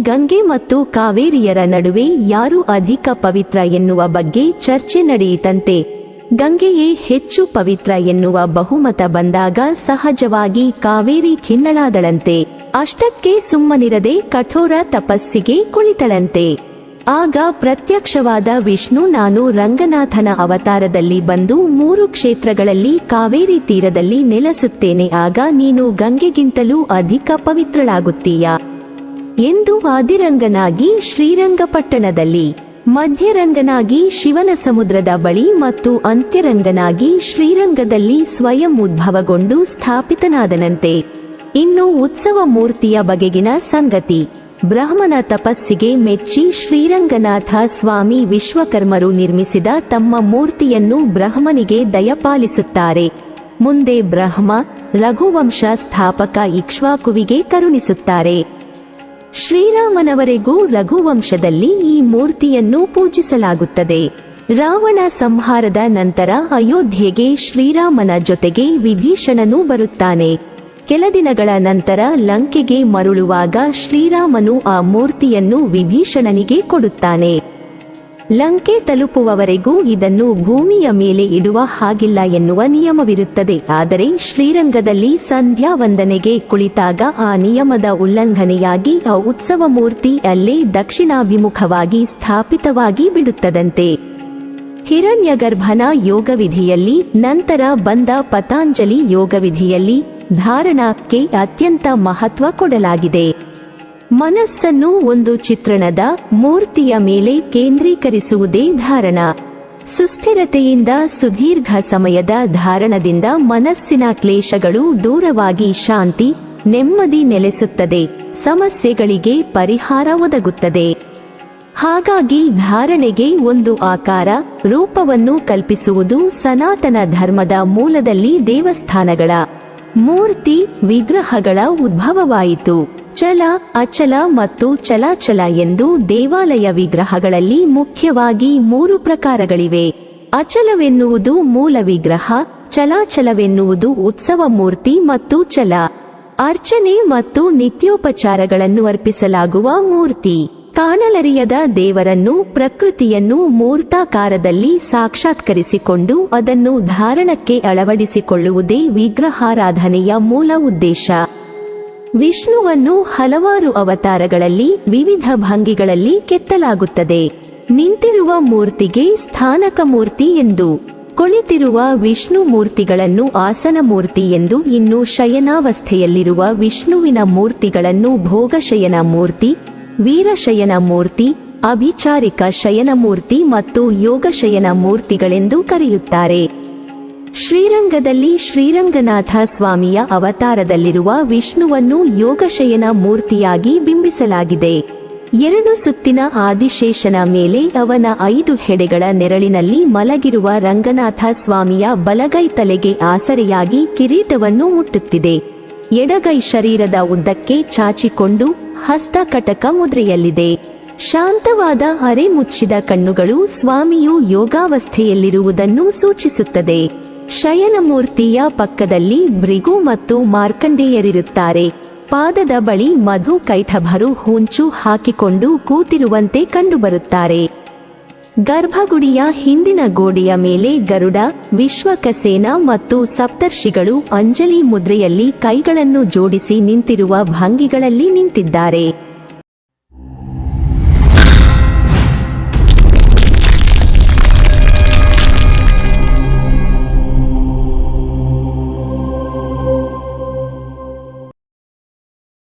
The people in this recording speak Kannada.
ಗಂಗೆ ಮತ್ತು ಕಾವೇರಿಯರ ನಡುವೆ ಯಾರು ಅಧಿಕ ಪವಿತ್ರ ಎನ್ನುವ ಬಗ್ಗೆ ಚರ್ಚೆ ನಡೆಯಿತಂತೆ. ಗಂಗೆಯೇ ಹೆಚ್ಚು ಪವಿತ್ರ ಎನ್ನುವ ಬಹುಮತ ಬಂದಾಗ ಸಹಜವಾಗಿ ಕಾವೇರಿ ಖಿನ್ನಳಾದಳಂತೆ. ಅಷ್ಟಕ್ಕೆ ಸುಮ್ಮನಿರದೆ ಕಠೋರ ತಪಸ್ಸಿಗೆ ಕುಳಿತಳಂತೆ. ಆಗ ಪ್ರತ್ಯಕ್ಷವಾದ ವಿಷ್ಣು, ನಾನು ರಂಗನಾಥನ ಅವತಾರದಲ್ಲಿ ಬಂದು 3 ಕ್ಷೇತ್ರಗಳಲ್ಲಿ ಕಾವೇರಿ ತೀರದಲ್ಲಿ ನೆಲೆಸುತ್ತೇನೆ, ಆಗ ನೀನು ಗಂಗೆಗಿಂತಲೂ ಅಧಿಕ ಪವಿತ್ರಳಾಗುತ್ತೀಯ ಎಂದು ಆದಿರಂಗನಾಗಿ ಶ್ರೀರಂಗಪಟ್ಟಣದಲ್ಲಿ, ಮಧ್ಯರಂಗನಾಗಿ ಶಿವನ ಸಮುದ್ರದ ಬಳಿ ಮತ್ತು ಅಂತ್ಯರಂಗನಾಗಿ ಶ್ರೀರಂಗದಲ್ಲಿ ಸ್ವಯಂ ಉದ್ಭವಗೊಂಡು ಸ್ಥಾಪಿತನಾದನಂತೆ. ಇನ್ನು ಉತ್ಸವ ಮೂರ್ತಿಯ ಬಗೆಗಿನ ಸಂಗತಿ. ಬ್ರಹ್ಮನ ತಪಸ್ಸಿಗೆ ಮೆಚ್ಚಿ ಶ್ರೀರಂಗನಾಥ ಸ್ವಾಮಿ ವಿಶ್ವಕರ್ಮರು ನಿರ್ಮಿಸಿದ ತಮ್ಮ ಮೂರ್ತಿಯನ್ನು ಬ್ರಹ್ಮನಿಗೆ ದಯಪಾಲಿಸುತ್ತಾರೆ. ಮುಂದೆ ಬ್ರಹ್ಮ ರಘುವಂಶ ಸ್ಥಾಪಕ ಇಕ್ಷ್ವಾಕುವಿಗೆ ಕರುಣಿಸುತ್ತಾರೆ. ಶ್ರೀರಾಮನವರೆಗೂ ರಘುವಂಶದಲ್ಲಿ ಈ ಮೂರ್ತಿಯನ್ನು ಪೂಜಿಸಲಾಗುತ್ತದೆ. ರಾವಣ ಸಂಹಾರದ ನಂತರ ಅಯೋಧ್ಯೆಗೆ ಶ್ರೀರಾಮನ ಜೊತೆಗೆ ವಿಭೀಷಣನೂ ಬರುತ್ತಾನೆ. ಕೆಲ ದಿನಗಳ ನಂತರ ಲಂಕೆಗೆ ಮರಳುವಾಗ ಶ್ರೀರಾಮನು ಆ ಮೂರ್ತಿಯನ್ನು ವಿಭೀಷಣನಿಗೆ ಕೊಡುತ್ತಾನೆ. ಲಂಕೆ ತಲುಪುವವರೆಗೂ ಇದನ್ನು ಭೂಮಿಯ ಮೇಲೆ ಇಡುವ ಹಾಗಿಲ್ಲ ಎನ್ನುವ ನಿಯಮವಿರುತ್ತದೆ. ಆದರೆ ಶ್ರೀರಂಗದಲ್ಲಿ ಸಂಧ್ಯಾ ವಂದನೆಗೆ ಕುಳಿತಾಗ ಆ ನಿಯಮದ ಉಲ್ಲಂಘನೆಯಾಗಿ ಆ ಉತ್ಸವ ಮೂರ್ತಿ ಅಲ್ಲೇ ದಕ್ಷಿಣಾಭಿಮುಖವಾಗಿ ಸ್ಥಾಪಿತವಾಗಿ ಬಿಡುತ್ತದಂತೆ. ಹಿರಣ್ಯಗರ್ಭನ ಯೋಗವಿಧಿಯಲ್ಲಿ, ನಂತರ ಬಂದ ಪತಾಂಜಲಿ ಯೋಗವಿಧಿಯಲ್ಲಿ ಧಾರಣಕ್ಕೆ ಅತ್ಯಂತ ಮಹತ್ವ ಕೊಡಲಾಗಿದೆ. ಮನಸ್ಸನ್ನು ಒಂದು ಚಿತ್ರಣದ ಮೂರ್ತಿಯ ಮೇಲೆ ಕೇಂದ್ರೀಕರಿಸುವುದೇ ಧಾರಣ. ಸುಸ್ಥಿರತೆಯಿಂದ ಸುದೀರ್ಘ ಸಮಯದ ಧಾರಣದಿಂದ ಮನಸ್ಸಿನ ಕ್ಲೇಶಗಳು ದೂರವಾಗಿ ಶಾಂತಿ, ನೆಮ್ಮದಿ ನೆಲೆಸುತ್ತದೆ, ಸಮಸ್ಯೆಗಳಿಗೆ ಪರಿಹಾರ ಒದಗುತ್ತದೆ. ಹಾಗಾಗಿ ಧಾರಣೆಗೆ ಒಂದು ಆಕಾರ, ರೂಪವನ್ನು ಕಲ್ಪಿಸುವುದು ಸನಾತನ ಧರ್ಮದ ಮೂಲದಲ್ಲಿ ದೇವಸ್ಥಾನಗಳ ಮೂರ್ತಿ ವಿಗ್ರಹಗಳ ಉದ್ಭವವಾಯಿತು. ಚಲ, ಅಚಲ ಮತ್ತು ಚಲಾಚಲ ಎಂದು ದೇವಾಲಯ ವಿಗ್ರಹಗಳಲ್ಲಿ ಮುಖ್ಯವಾಗಿ 3 ಪ್ರಕಾರಗಳಿವೆ. ಅಚಲವೆನ್ನುವುದು ಮೂಲ ವಿಗ್ರಹ, ಚಲಾಚಲವೆನ್ನುವುದು ಉತ್ಸವ ಮೂರ್ತಿ ಮತ್ತು ಚಲ ಅರ್ಚನೆ ಮತ್ತು ನಿತ್ಯೋಪಚಾರಗಳನ್ನು ಅರ್ಪಿಸಲಾಗುವ ಮೂರ್ತಿ. ಕಾಣಲರಿಯದ ದೇವರನ್ನು, ಪ್ರಕೃತಿಯನ್ನು ಮೂರ್ತಾಕಾರದಲ್ಲಿ ಸಾಕ್ಷಾತ್ಕರಿಸಿಕೊಂಡು ಅದನ್ನು ಧಾರಣಕ್ಕೆ ಅಳವಡಿಸಿಕೊಳ್ಳುವುದೇ ವಿಗ್ರಹಾರಾಧನೆಯ ಮೂಲ ಉದ್ದೇಶ. ವಿಷ್ಣುವನ್ನು ಹಲವಾರು ಅವತಾರಗಳಲ್ಲಿ ವಿವಿಧ ಭಂಗಿಗಳಲ್ಲಿ ಕೆತ್ತಲಾಗುತ್ತದೆ. ನಿಂತಿರುವ ಮೂರ್ತಿಗೆ ಸ್ಥಾನಕ ಮೂರ್ತಿ ಎಂದು, ಕುಳಿತಿರುವ ವಿಷ್ಣು ಮೂರ್ತಿಗಳನ್ನು ಆಸನ ಮೂರ್ತಿ ಎಂದು, ಇನ್ನು ಶಯನಾವಸ್ಥೆಯಲ್ಲಿರುವ ವಿಷ್ಣುವಿನ ಮೂರ್ತಿಗಳನ್ನು ಭೋಗಶಯನ ಮೂರ್ತಿ, ವೀರಶಯನ ಮೂರ್ತಿ, ಅಭಿಚಾರಿಕ ಶಯನ ಮೂರ್ತಿ ಮತ್ತು ಯೋಗಶಯನ ಮೂರ್ತಿಗಳೆಂದು ಕರೆಯುತ್ತಾರೆ. ಶ್ರೀರಂಗದಲ್ಲಿ ಶ್ರೀರಂಗನಾಥ ಸ್ವಾಮಿಯ ಅವತಾರದಲ್ಲಿರುವ ವಿಷ್ಣುವನ್ನು ಯೋಗಶಯನ ಮೂರ್ತಿಯಾಗಿ ಬಿಂಬಿಸಲಾಗಿದೆ. 2 ಸುತ್ತಿನ ಆದಿಶೇಷನ ಮೇಲೆ ಅವನ 5 ಹೆಡೆಗಳ ನೆರಳಿನಲ್ಲಿ ಮಲಗಿರುವ ರಂಗನಾಥ ಸ್ವಾಮಿಯ ಬಲಗೈ ತಲೆಗೆ ಆಸರೆಯಾಗಿ ಕಿರೀಟವನ್ನು ಮುಟ್ಟುತ್ತಿದೆ. ಎಡಗೈ ಶರೀರದ ಉದ್ದಕ್ಕೆ ಚಾಚಿಕೊಂಡು ಹಸ್ತ ಕಟಕ ಮುದ್ರೆಯಲ್ಲಿದೆ. ಶಾಂತವಾದ ಅರೆ ಮುಚ್ಚಿದ ಕಣ್ಣುಗಳು ಸ್ವಾಮಿಯು ಯೋಗಾವಸ್ಥೆಯಲ್ಲಿರುವುದನ್ನು ಸೂಚಿಸುತ್ತದೆ. ಶಯನಮೂರ್ತಿಯ ಪಕ್ಕದಲ್ಲಿ ಭೃಗು ಮತ್ತು ಮಾರ್ಕಂಡೇಯರಿರುತ್ತಾರೆ. ಪಾದದ ಬಳಿ ಮಧು ಕೈಠಭರು ಹೊಂಚು ಹಾಕಿಕೊಂಡು ಕೂತಿರುವಂತೆ ಕಂಡುಬರುತ್ತಾರೆ. ಗರ್ಭಗುಡಿಯ ಹಿಂದಿನ ಗೋಡೆಯ ಮೇಲೆ ಗರುಡ, ವಿಶ್ವಕಸೇನ ಮತ್ತು ಸಪ್ತರ್ಷಿಗಳು ಅಂಜಲಿ ಮುದ್ರೆಯಲ್ಲಿ ಕೈಗಳನ್ನು ಜೋಡಿಸಿ ನಿಂತಿರುವ ಭಂಗಿಗಳಲ್ಲಿ ನಿಂತಿದ್ದಾರೆ.